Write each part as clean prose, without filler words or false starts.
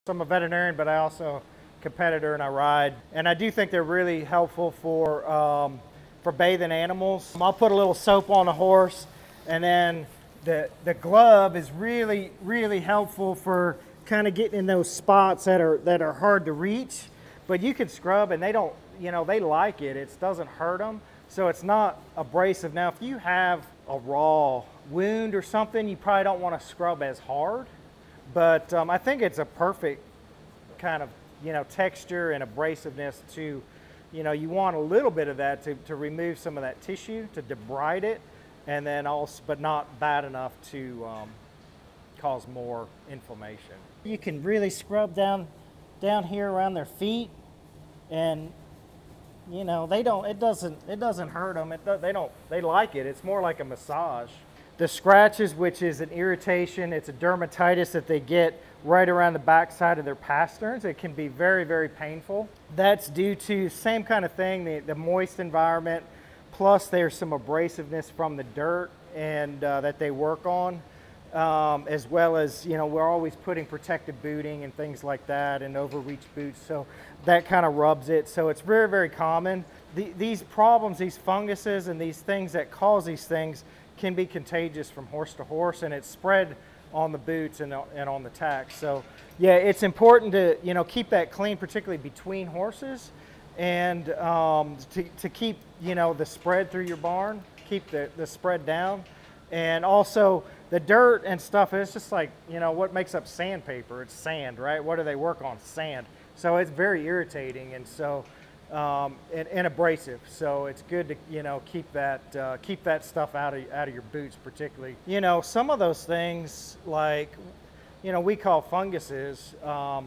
I'm a veterinarian, but I also competitor and I ride. And I do think they're really helpful for bathing animals. I'll put a little soap on a horse, and then the glove is really, really helpful for kind of getting in those spots that are hard to reach. But you can scrub and they don't, they like it. It doesn't hurt them. So it's not abrasive. Now, if you have a raw wound or something, you probably don't want to scrub as hard. But I think it's a perfect kind of, texture and abrasiveness to, you want a little bit of that to remove some of that tissue, to debride it, and then also, but not bad enough to cause more inflammation. You can really scrub down here around their feet, and it doesn't hurt them. They like it. It's more like a massage. The scratches, which is an irritation, it's a dermatitis that they get right around the backside of their pasterns. It can be very, very painful. That's due to same kind of thing, the moist environment, plus there's some abrasiveness from the dirt and that they work on, as well as, we're always putting protective booting and things like that and overreach boots, so that kind of rubs it. So it's very, very common. These problems, these funguses and these things that cause these things can be contagious from horse to horse, and it's spread on the boots and on the tacks. So yeah, it's important to keep that clean, particularly between horses, and to keep the spread through your barn, keep the spread down. And also the dirt and stuff, it's just like what makes up sandpaper. It's sand, right? What do they work on? Sand. So it's very irritating, and so and abrasive. So it's good to keep that stuff out of your boots, particularly. Some of those things, like we call funguses, a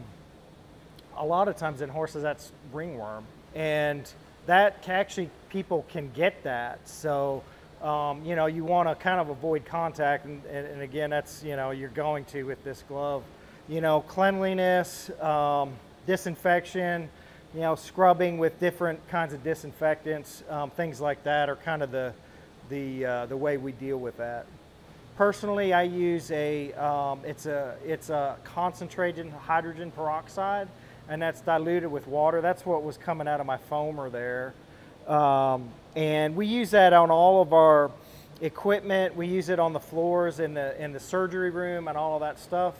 lot of times in horses that's ringworm, and that actually people can get that. So you want to kind of avoid contact, and again, that's you're going to with this glove. Cleanliness, disinfection, scrubbing with different kinds of disinfectants, things like that are kind of the way we deal with that. Personally, I use it's a concentrated hydrogen peroxide, and that's diluted with water. That's what was coming out of my foamer there. And we use that on all of our equipment. We use it on the floors in the surgery room and all of that stuff.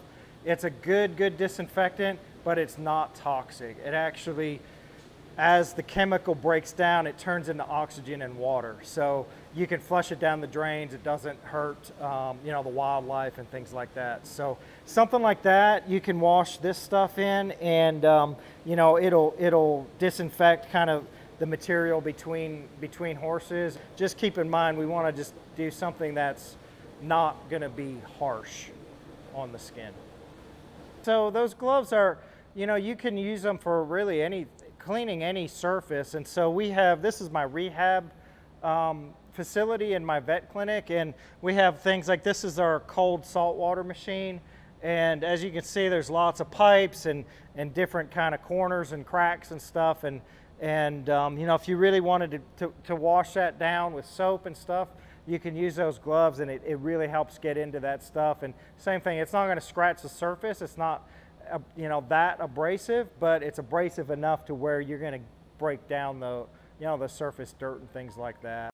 It's a good disinfectant, but it's not toxic. It actually, as the chemical breaks down, it turns into oxygen and water. So you can flush it down the drains. It doesn't hurt, the wildlife and things like that. So something like that, you can wash this stuff in, and it'll disinfect kind of the material between horses. Just keep in mind, we want to just do something that's not going to be harsh on the skin. So those gloves are, you can use them for really cleaning any surface. And so this is my rehab facility in my vet clinic, and we have things like, this is our cold saltwater machine. And as you can see, there's lots of pipes and different kind of corners and cracks and stuff. And if you really wanted to wash that down with soap and stuff, you can use those gloves, and it really helps get into that stuff. And same thing, it's not going to scratch the surface. It's not that abrasive, but it's abrasive enough to where you're going to break down the surface dirt and things like that.